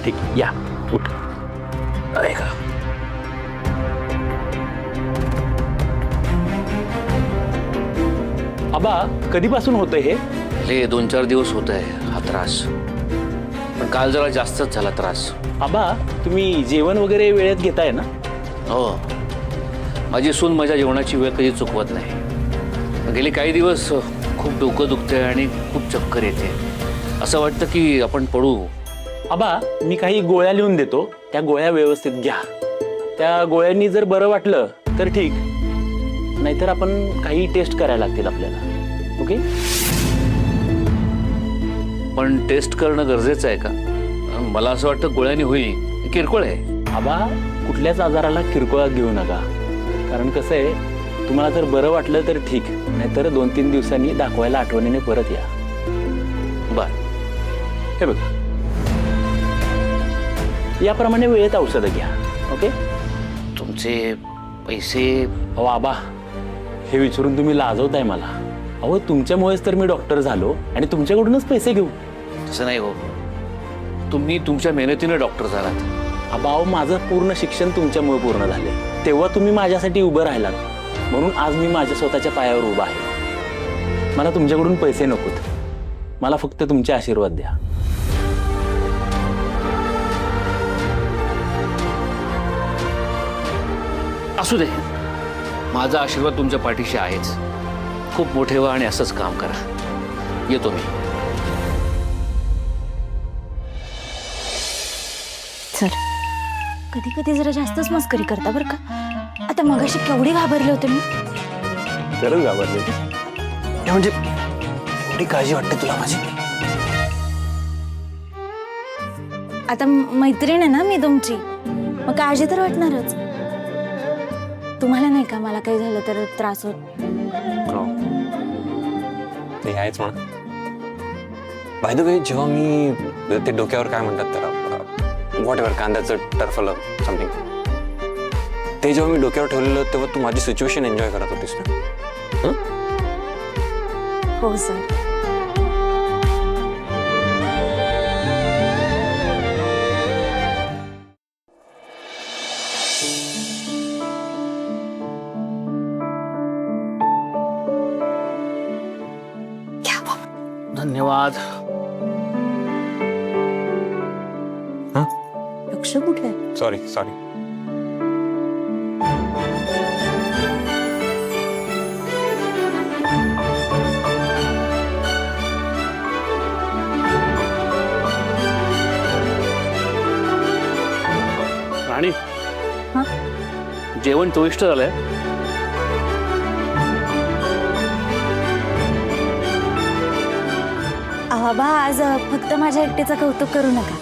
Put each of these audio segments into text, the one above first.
ठीक या उठ. ऐका आबा कधीपासून होतंय हे? हे 2-4 दिवस होत आहे हा त्रास, पण काल जरा जास्तच झाला त्रास. आबा तुम्ही जेवण वगैरे वेळेत घेताय ना? हो, माझी सून माझ्या जेवणाची वेळ कधी चुकवत नाही. गेली काही दिवस खूप डोकं दुखतंय आणि खूप चक्कर येते. असं वाटतं की आपण पडू. आबा मी काही गोळ्या लिहून देतो, त्या गोळ्या व्यवस्थित घ्या. त्या गोळ्यांनी जर बरं वाटलं तर ठीक, नाहीतर आपण काही टेस्ट करायला लागतील आपल्याला. ओके? पण टेस्ट करणं गरजेचं आहे का? मला असं वाटतं गोळ्याने होईल, किरकोळ आहे. आबा कुठल्याच आजाराला किरकोळात घेऊ नका, कारण कसं आहे तुम्हाला जर बरं वाटलं तर ठीक, नाहीतर 2-3 दिवसांनी दाखवायला आठवणीने परत या. बर, हे बघ याप्रमाणे वेळेत औषधं घ्या. ओके? तुमचे पैसे? अहो आबा हे विचारून तुम्ही लाजवताय मला. अहो तुमच्यामुळेच तर मी डॉक्टर झालो आणि तुमच्याकडूनच पैसे घेऊ. तसं नाही हो, तुम्ही तुमच्या मेहनतीने डॉक्टर झालात. आबा अहो माझं पूर्ण शिक्षण तुमच्यामुळे पूर्ण झाले, तेव्हा तुम्ही माझ्यासाठी उभं राहिलात, म्हणून आज मी माझ्या स्वतःच्या पायावर उभा आहे. मला तुमच्याकडून पैसे नकोत, मला फक्त तुमचे आशीर्वाद द्या. असू दे, माझा आशीर्वाद तुमच्या पाठीशी आहेच. खूप मोठे व्हा आणि असंच काम करा. येतो मी. सर कधी कधी जरा जास्तच मस्करी करता बरं का. आता मगाशी केवढी घाबरले होते मी. खरंच घाबरले म्हणजे एवढी काळजी वाटते तुला माझी? आता मैत्रीण आहे ना मी तुमची, मग काळजी तर वाटणारच. तुम्हाला नाही का मला काही झालं तर त्रास होत? ते आहेच म्हणा. बाय द वे जेव्हा मी ते डोक्यावर काय म्हणतात त्याला व्हॉट एव्हर कांद्याचं टरफलं समथिंग, ते जेव्हा मी डोक्यावर ठेवलेलं तेव्हा तू माझी सिच्युएशन एन्जॉय करत होतीस ना? हो सर. धन्यवाद. लक्ष कुठे आहे? सॉरी. राणी, हा? जेवण चविष्ट झालंय. बाबा आज फक्त माझ्या एकटीचं कौतुक करू नका.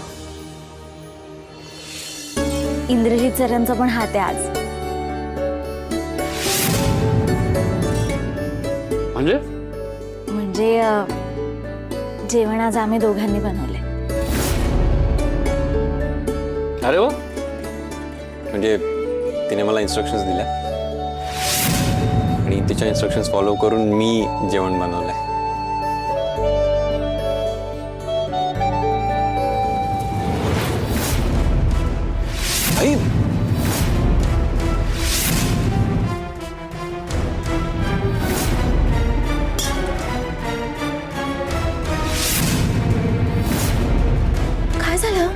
इंद्रजित सरांचा पण हात आहे आज. म्हणजे जेवण आज आम्ही दोघांनी बनवले. अरे वा. म्हणजे तिने मला इन्स्ट्रक्शन्स दिल्या आणि तिच्या इन्स्ट्रक्शन्स फॉलो करून मी जेवण बनवलंय. आई काय झालं?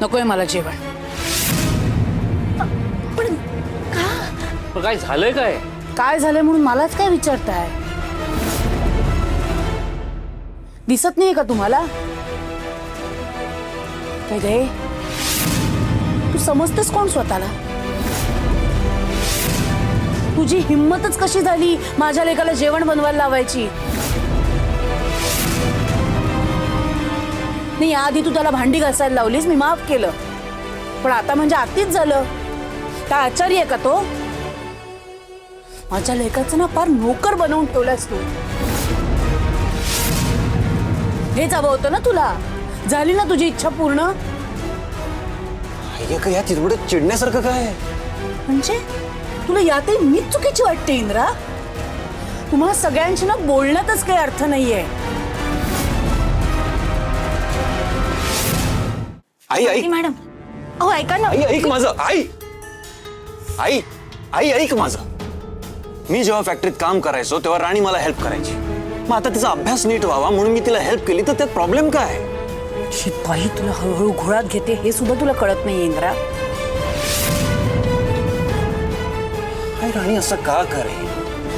नकोय मला जेवण. पण का? काय झालंय? काय झालंय म्हणून मलाच काय विचारताय? दिसत नाहीये का तुम्हाला? काय गे, तू समजतेस कोण स्वतःला? तुझी हिम्मतच कशी झाली माझ्या लेकाला जेवण बनवायला लावायची? नाही, आधी तू त्याला भांडी घासायला लावलीस, मी माफ केलं, पण आता म्हणजे आतीच झालं. काय आचारी आहे का तो? माझ्या लेकाचं ना फार नोकर बनवून ठेवलास तू. हेच हवं होतं ना तुला? झाली ना तुझी इच्छा पूर्ण? या चिरबडत चिडण्यासारखं काय? म्हणजे तुला यातही मीच चुकीची वाटते इंद्रा? तुम्हाला सगळ्यांशी ना बोलण्यातच काही अर्थ नाहीये. आई आई मॅडम अहो ऐका ना. आई ऐक माझं. आई आई आई ऐक माझं. मी जेव्हा फॅक्टरीत काम करायचो तेव्हा राणी मला हेल्प करायची. मग आता तिचा अभ्यास नीट व्हावा म्हणून मी तिला हेल्प केली, तर त्यात प्रॉब्लेम काय? शिपाई तुला हळूहळू घोळात घेते हे सुद्धा तुला कळत नाही इंद्रा. आई राणी असं का करे?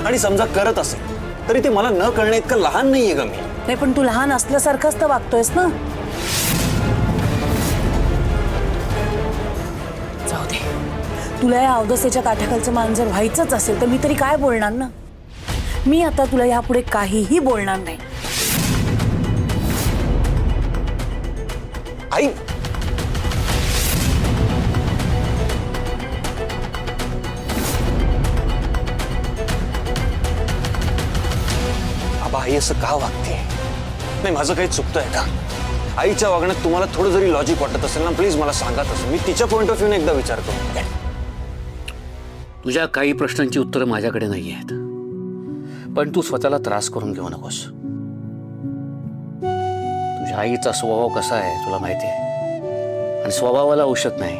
आणि समजा करत असेल तरी ते मला न कळणे इतकं लहान नाहीये ग मी. नाही पण तू लहान असल्यासारखंच तर वागतोयस ना. जाऊ दे, तुला या अवदसेच्या काठाखालचं मान जर व्हायचंच असेल तर मी तरी काय बोलणार ना. मी आता तुला यापुढे काहीही बोलणार नाही. आई आबा, आई असं का वागते? नाही, माझं काही चुकतंय का? आईच्या वागण्यात तुम्हाला थोडं जरी लॉजिक वाटत असेल ना, प्लीज मला सांगा. तसं मी तिच्या पॉइंट ऑफ व्ह्यूने एकदा विचार करू. तुझ्या काही प्रश्नांची उत्तरं माझ्याकडे नाही आहेत, पण तू स्वतःला त्रास करून घेऊ नकोस. तुझ्या आईचा स्वभाव कसा आहे तुला माहिती आहे, आणि स्वभावाला औषध नाही.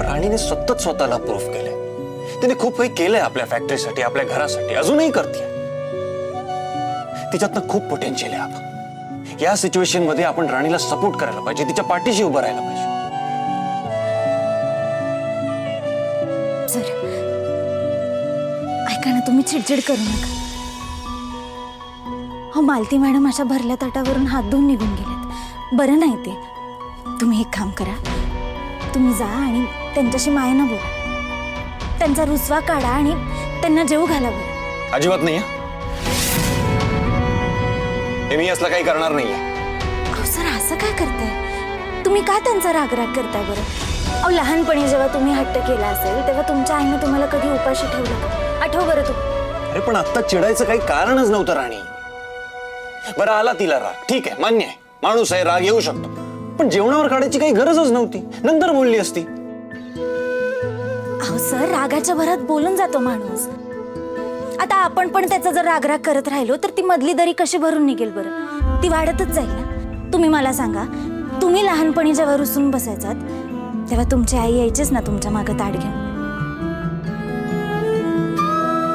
राणीने सतत स्वतःला प्रूफ केलंय. तिने खूप काही केलंय आपल्या फॅक्टरीसाठी, आपल्या घरासाठी, अजूनही करते. तिच्यातनं खूप पोटेन्शियल आहे. आपण या सिच्युएशन मध्ये आपण राणीला सपोर्ट करायला पाहिजे, तिच्या पाठीशी उभं राहायला पाहिजे. सर ऐका ना, तुम्ही चिडचिड करू नका. हो, मालती मॅडम अशा भरल्या ताटावरून हात धुवून निघून गेलेत. बरं नाही ते. तुम्ही एक काम करा, तुम्ही जा आणि त्यांच्याशी मायेनं बोला. त्यांचा रुसवा काढा आणि त्यांना जेवू घाला. बरं अजिबात नाही. हे मी असलं काही करणार नाहीये. अहो सर, असं काय करताय तुम्ही? का त्यांचा रागराग करताय बरं? अहो, लहानपणी जेव्हा तुम्ही हट्ट केला असेल तेव्हा तुमच्या आईने तुम्हाला कधी उपाशी ठेवलं का? आठव बरं तू. अरे पण आता चिडायचं काही कारणच नव्हतं राणी. बरं, आला तिला राग, ठीक आहे, मान्य आहे, माणूस आहे, राग येऊ शकतो. पण जेवणावर काढायची काही गरजच नव्हती. नंतर बोलली असती. अहो सर, रागाच्या भरात बोलून जातो माणूस. आता आपण पण त्याचा जर रागराग करत राहिलो तर ती मधली दरी कशी भरून निघेल बरं? ती वाढतच जाईल ना. तुम्ही मला सांगा, तुम्ही लहानपणी जेव्हा रुसून बसायचात तेव्हा तुमची आई यायचीच ना तुमच्या मागं ताट घेऊन.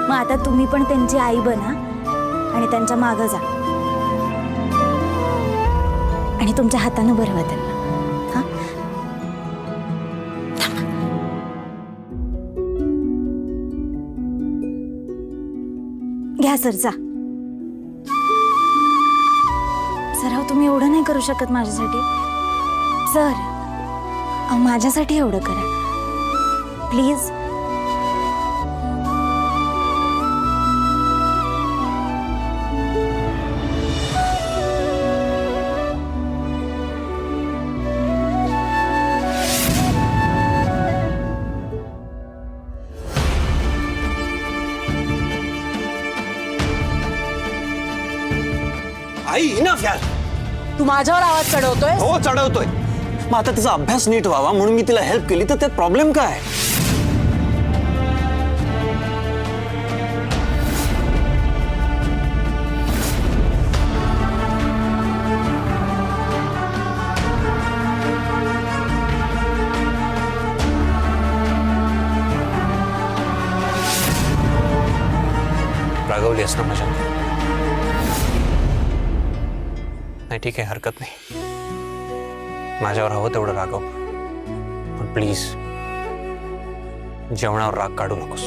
मग आता तुम्ही पण त्यांची आई बना आणि त्यांच्या मागं जा आणि तुमच्या हातानं भरवा त्यांना. हा, घ्या सर, जा. सर अहो, तुम्ही एवढं नाही करू शकत माझ्यासाठी. सर अहो, माझ्यासाठी एवढं करा प्लीज. आई इनफ यार. तू माझ्यावर आवाज चढवतोय. हो, चढवतोय. मग आता तिचा अभ्यास नीट व्हावा म्हणून मी तिला हेल्प केली, तर त्यात प्रॉब्लेम काय? रागवली असं माझ्या. नाही, ठीक आहे, हरकत नाही. माझ्यावर हवं तेवढं रागव, पण प्लीज जेवणावर राग काढू नकोस.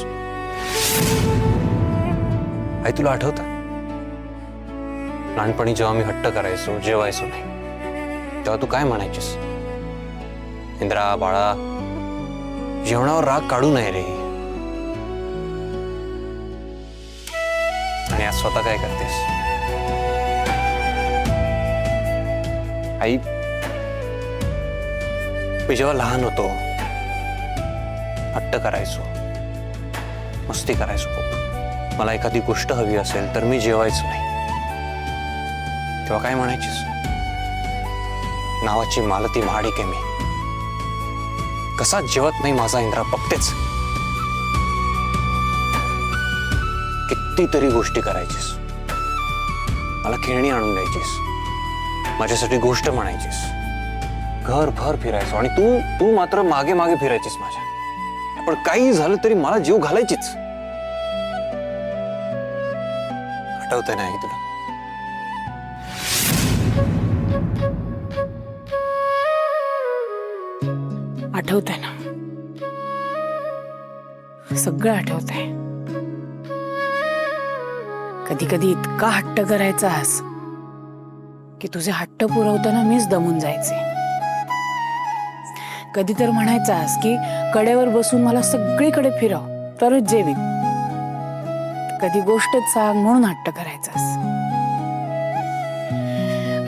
आई, तुला आठवतं लहानपणी जेव्हा मी हट्ट करायचो, जेवायचो नाही, तेव्हा तू काय म्हणायचीस? इंद्रा बाळा, जेवणावर राग काढू नये रे. आणि आज स्वतः काय करतेस? आई, मी जेव्हा लहान होतो, हट्ट करायचो, मस्ती करायचो खूप. मला एखादी गोष्ट हवी असेल तर मी जेवायचो नाही. तेव्हा काय म्हणायचीस? नावाची मालती महाडिक आहे मी. कसा जेवत नाही माझा इंद्रा, बघतेच. कितीतरी गोष्टी करायचीस, मला खेळणी आणून द्यायचीस, माझ्यासाठी गोष्ट म्हणायचीस, घरभर फिरायचो आणि तू तू मात्र मागे मागे फिरायचीस माझ्या. पण काही झालं तरी मला जीव घालायचीच. आठवतंय नाही तुला? आठवतंय ना, सगळं आठवतंय. कधी कधी इतका हट्ट करायचास की तुझे हट्ट पुरवताना मीच दमून जायचे. कधी तर म्हणायचास की कडेवर बसून मला सगळीकडे फिरव तरच जेवी. कधी गोष्टच सांग म्हणून हट्ट करायचास,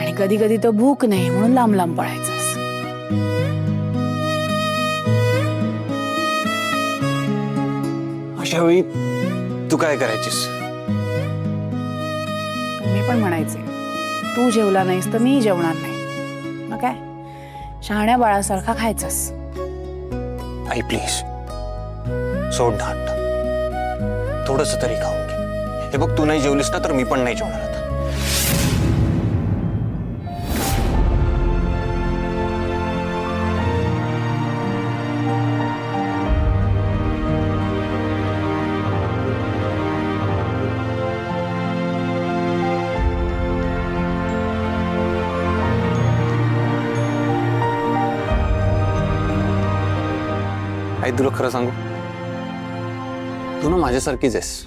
आणि कधी कधी तर भूक नाही म्हणून लांब लांब पळायचास. अशा वेळी तू काय करायचीस? मी पण म्हणायचे, तू जेवला नाहीस तर मी जेवणार नाही. मग काय, शहाण्या बाळासारखा खायचास. आई प्लीज सोड ना हट्ट, थोडस तरी खाऊन घे. हे बघ, तू नाही जेवलीस ना तर मी पण नाही जेवणार आता. आई तुला खरं सांगू, तू ना माझ्यासारखीच आहेस.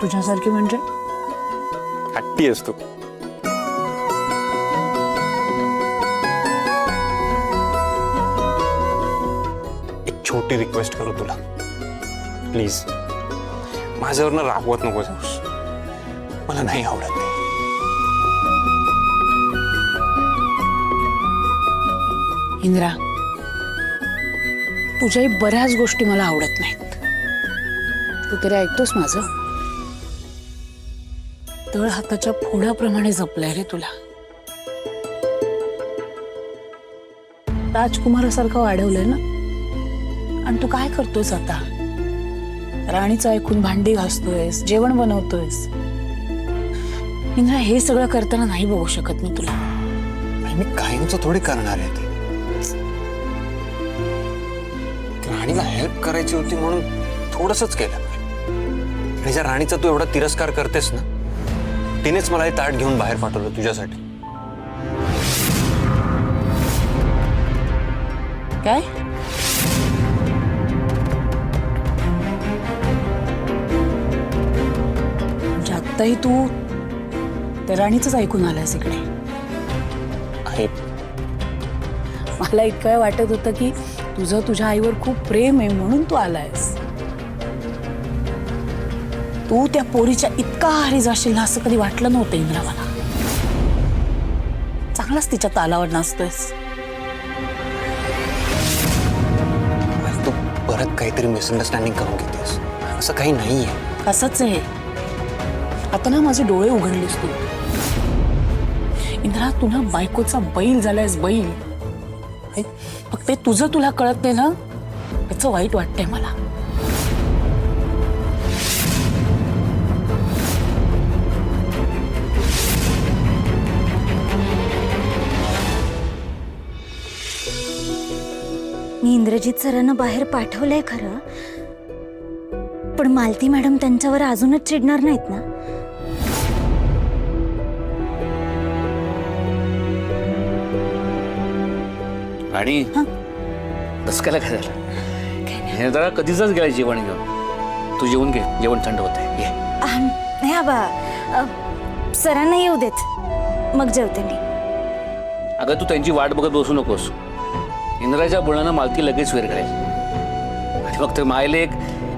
तुझ्यासारखी म्हणजे? हट्टी आहेस तू. एक छोटी रिक्वेस्ट करू तुला, प्लीज माझ्यावर ना रागवत नको जाऊस. मला नाही आवडत ते. इंद्रा, तुझ्याही बऱ्याच गोष्टी मला आवडत नाहीत. तू तरी ऐकतोस माझं? तळ हाताच्या फोडाप्रमाणे जपलंय रे तुला. राजकुमारासारखं वाढवलंय ना. आणि तू काय करतोयस आता? राणीचं ऐकून भांडी घासतोयस, जेवण बनवतोयस. इंद्रा, हे सगळं करताना नाही बघू शकत मी तुला. मी कायमचं थोडी करणार आहे ते. राणीला हेल्प करायची होती म्हणून थोडंसंच केलं. आणि ज्या राणीचा तू एवढा तिरस्कार करतेस ना, तिनेच मला हे ताट घेऊन बाहेर पाठवलं तुझ्यासाठी. काय? म्हणजे आत्ताही तू त्या राणीचंच ऐकून आलायस इकडे? आहे. मला इतकं वाटत होतं की तुझं तुझ्या आईवर खूप प्रेम आहे म्हणून तू आलायस. तू त्या पोरीच्या इतका आहारी जाशील ना असं कधी वाटलं नव्हतं इंद्रा मला. चांगलाच तिच्या तालावर नाचतोयस. तू परत काहीतरी मिसअंडरस्टँडिंग करून घेतेस. असं काही नाहीये. असंच आहे. आता ना माझे डोळे उघडलेस तू. इंद्रा, तू ना बायकोचा बैल झालायस, बैल. फक्त ते तुझं तुला कळत नाही ना, याचं वाईट वाटतंय मला. मी इंद्रजित सरांना बाहेर पाठवलंय खरं, पण मालती मॅडम त्यांच्यावर अजूनच चिडणार नाहीत ना? आणि दसकायला काय झालं? हे जरा कधीच गेला जेवण घेऊन. तू जेवून घे, जेवण थंड होत आहे. नाही आबा, सरांना येऊ देत, मग जेवते मी. अगं, तू त्यांची वाट बघत बसू नकोस. इंद्राच्या बोलण्यानं मालती लगेच वेर घालेल आणि मग ते मायले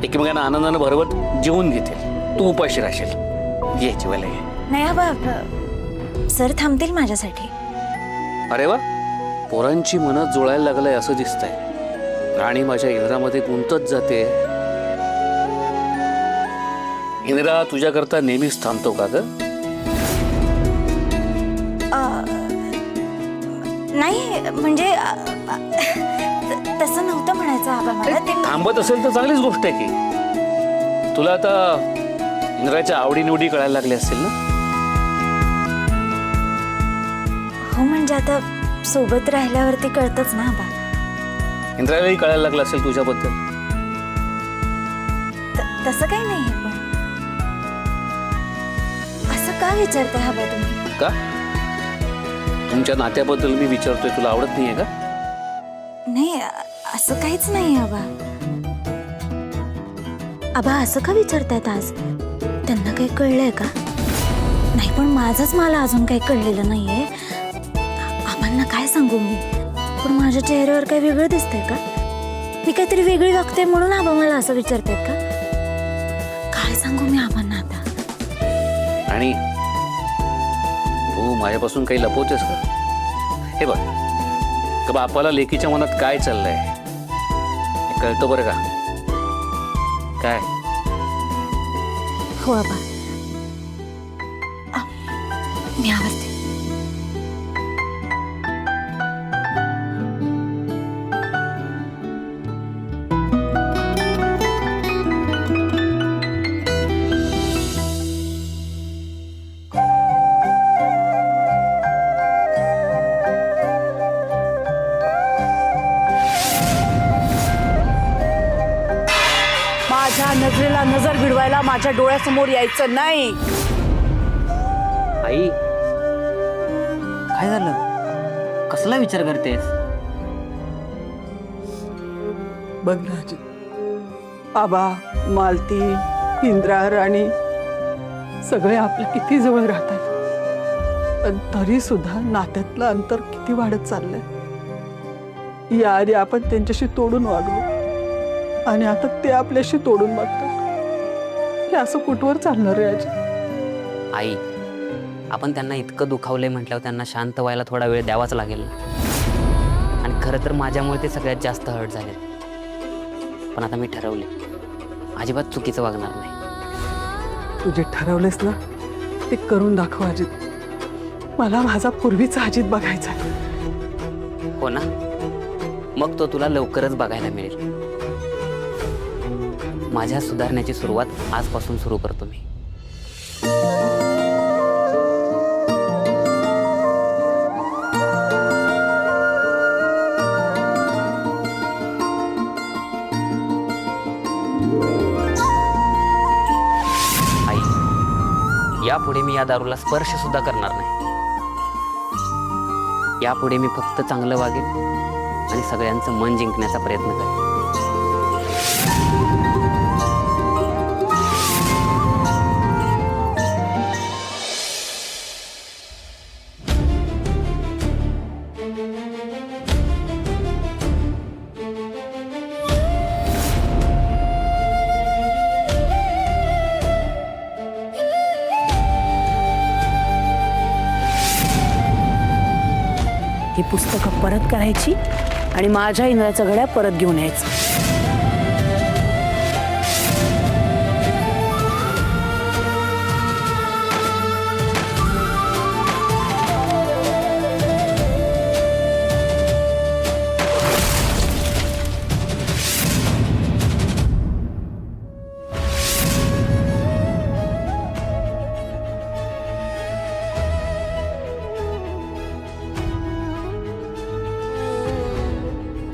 एकमेकांना आनंदानं भरवत जेवून घेतील. तू उपाशी राहशील. ये जेवायला ये. नाही आबा, सर थांबतील माझ्यासाठी. अरे वा, पोरांची मनं जुळायला लागलंय असं दिसतंय. राणी माझ्या इंद्रामध्ये गुंतत जाते. इंद्रा तुझ्याकरता नेहमीच थांबतो का ग? नाही म्हणजे तसं नव्हतं म्हणायचं आबा मला. ते थांबत असेल तर चांगलीच गोष्ट आहे की. तुला आता इंद्राच्या आवडीनिवडी कळायला लागल्या असतील ना. हो म्हणजे आता सोबत राहिल्यावरती कळतच ना आबा. इंद्रालाही कळायला लागलं असेल तुझ्याबद्दल. तसं काही नाहीये पण असं का विचारताय आबा तुम्ही? का? तुमच्या नात्याबद्दल मी विचारतोय, तुला आवडत नाहीये का? नाही असं काहीच नाही आबा. आबा असं का विचारतायत आज? त्यांना काही कळलंय का? नाही पण माझंच मला अजून काही कळलेलं नाहीये. आबांना काय सांगू मी? पण माझ्या चेहऱ्यावर काही वेगळं दिसतंय का? मी काहीतरी वेगळी वागते म्हणून आबा मला असं विचारतायत का? काय सांगू मी आबांना आता? आणि तू माझ्यापासून काही लपवतेस का? हे बघ, का बापाला लेकीच्या मनात काय चाललंय हे कळतं बरं का? काय? हो आबा. मी आवडते. माझ्या नजरेला नजर भिडवायला माझ्या डोळ्यासमोर यायचं नाही. आई काय झालं? कसला विचार करतेस? बघ राजी, आबा, मालती, इंद्रा, राणी सगळे आपल्या किती जवळ राहतात, पण तरी सुद्धा नात्यातलं अंतर किती वाढत चाललंय. याआधी आपण त्यांच्याशी तोडून वागलो आणि आता ते आपल्याशी तोडून वागतात. हे असं कुठवर चालणार आहे आजी? आई, आपण त्यांना इतकं दुखावलंय म्हटल्यावर त्यांना शांत व्हायला थोडा वेळ द्यावाच लागेल ना. आणि खरं तर माझ्यामुळे ते सगळ्यात जास्त हर्ट झाले. पण आता मी ठरवले, अजिबात चुकीचं वागणार नाही. तू जे ठरवलेस ना ते करून दाखव अजित. मला माझा पूर्वीचा अजित बघायचा आहे. हो ना? मग तो तुला लवकरच बघायला मिळेल. माझ्या सुधारण्याची सुरुवात आजपासून सुरू करतो मी. आई, यापुढे मी या दारूला स्पर्श सुद्धा करणार नाही. यापुढे मी फक्त चांगलं वागेन आणि सगळ्यांचं मन जिंकण्याचा प्रयत्न करेन. ही पुस्तकं परत करायची आणि माझ्या इंद्राच्या घड्या परत घेऊन यायचं.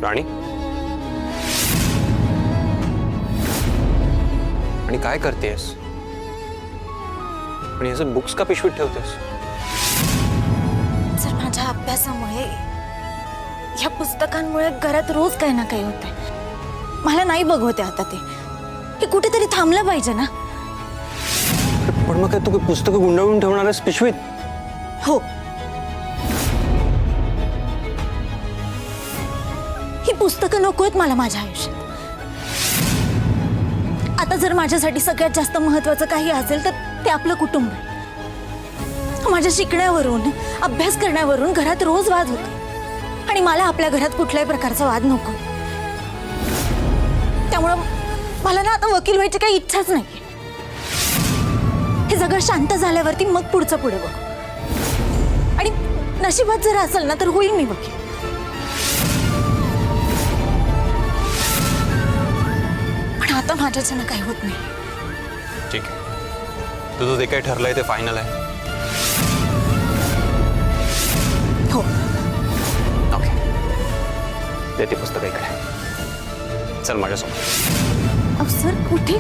राणी, आणि काय करतेस? आणि याचं बुक्स का पिशवीत ठेवतेस? जर माझ्या अभ्यासामुळे या पुस्तकांमुळे घरात रोज काही ना काही होतंय. मला नाही बघवते आता ते. हे कुठेतरी थांबलं पाहिजे ना. पण मग काय तू पुस्तकं गुंडाळून ठेवणार आहेस पिशवीत? हो, ही पुस्तकं नको आहेत मला माझ्या आयुष्यात. आता जर माझ्यासाठी सगळ्यात जास्त महत्वाचं काही असेल तर ते आपलं कुटुंब आहे. माझ्या शिकण्यावरून, अभ्यास करण्यावरून घरात रोज वाद होतो आणि मला आपल्या घरात कुठल्याही प्रकारचा वाद नको. त्यामुळं मला ना आता वकील व्हायची काही इच्छाच नाही. हे सगळं शांत झाल्यावरती मग पुढचं पुढे बघू. आणि नशिबात जर असेल ना तर होईल मी वकील. पण आता माझ्याच्यानं काही होत नाही. ठीक आहे, तुझं जे काही ठरलंय ते फायनल आहे. हो, दे ते पुस्तक इकडे. चल माझ्यासोबत. अहो सर कुठे?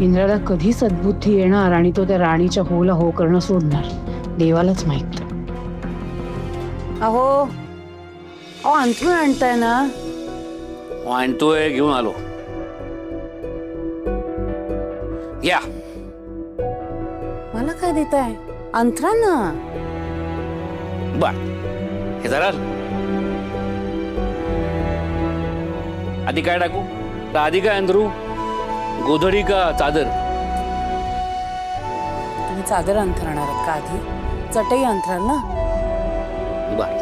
इंद्राला कधी सद्बुद्धी येणार आणि तो त्या राणीच्या होला हो करणं सोडणार देवालाच माहित. अहो अहो अंथरूण आणताय ना? आणतोय, घेऊन आलो. या. मला काय देताय? अंथरा ना. बर, हे जरा आधी काय टाकू? तर आधी काय अंधरू? गोधडी का चादर? तुम्ही चादर अंथरणार आहात का आधी? चटई अंथराल ना? बर.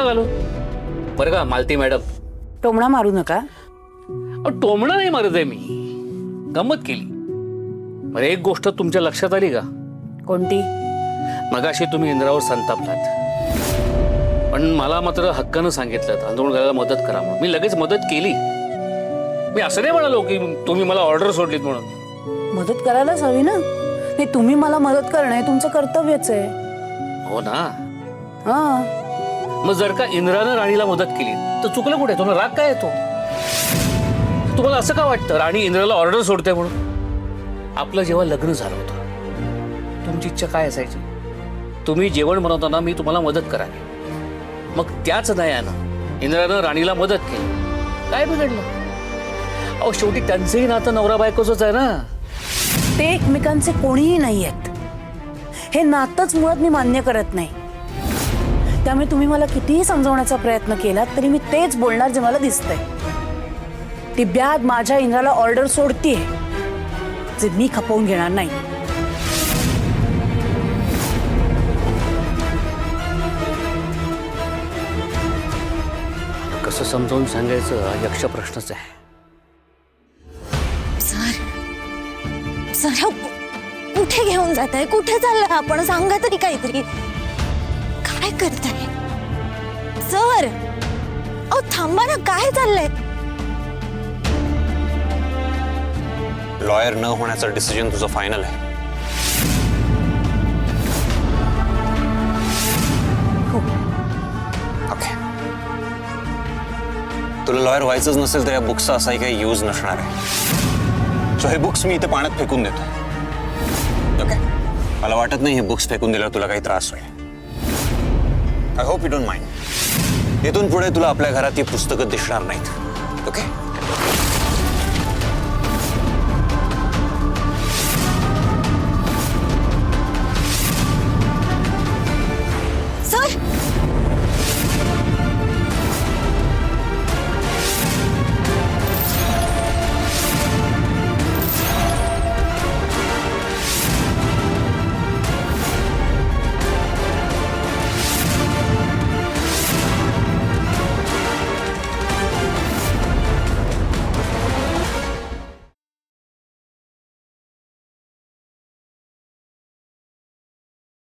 घालो बरं का मालती मॅडम. टोमणा मारू नका. टोमणं नाही मारत आहे मी, गंमत केली. बरं, एक गोष्ट तुमच्या लक्षात आली का? कोणती? मगाशी तुम्ही इंद्रावर संतापलात, पण मला मात्र हक्कानं सांगितलं आंदोलन करायला मदत करा म्हणून. मी लगेच मदत केली. मी असं नाही म्हणालो की तुम्ही मला ऑर्डर सोडलीत म्हणून. मदत करायलाच हवी ना. नाही, तुम्ही मला मदत करणं हे तुमचं कर्तव्यच आहे. हो ना. हा. मग जर का इंद्रानं राणीला मदत केली तर चुकलं कुठे? तुम्हाला राग काय येतो? तुम्हाला असं का वाटतं राणी इंद्राला ऑर्डर सोडते म्हणून? आपलं जेव्हा लग्न झालं होतं तुमची इच्छा काय असायची? तुम्ही जेवण बनवताना मी तुम्हाला मदत करावी. मग त्याच दयानं इंद्रानं राणीला मदत केली. काय बिघडलं? अहो शेवटी त्यांचंही नातं नवरा बायकोचंच आहे ना. ते एकमेकांचे कोणीही नाही आहेत. हे नातंच मुळात मी मान्य करत नाही. त्यामुळे तुम्ही मला कितीही समजवण्याचा प्रयत्न केला तरी मी तेच बोलणार जे मला दिसतंय. ती ब्याद माझ्या इंद्राला ऑर्डर सोडतीये जे मी खपवून घेणार नाही. कसं समजावून सांगायचं हा यक्ष प्रश्नच आहे. सर कुठे घेऊन जाताय? कुठे चाललाय आपण? सांगा तरी काहीतरी. काय करताय सर? अहो थांबा ना, काय चाललंय? लॉयर न होण्याचा डिसिजन तुझं फायनल आहे. ओके. तुला लॉयर व्हायचंच नसेल तर या बुक्सचा असाही काही यूज नसणार आहे. सो हे बुक्स मी इथे पाण्यात फेकून देतो. ओके. मला वाटत नाही हे बुक्स फेकून दिल्यावर तुला काही त्रास होईल. I hope you don't mind. इथून पुढे तुला आपल्या घरात ही पुस्तकं दिसणार नाहीत. ओके.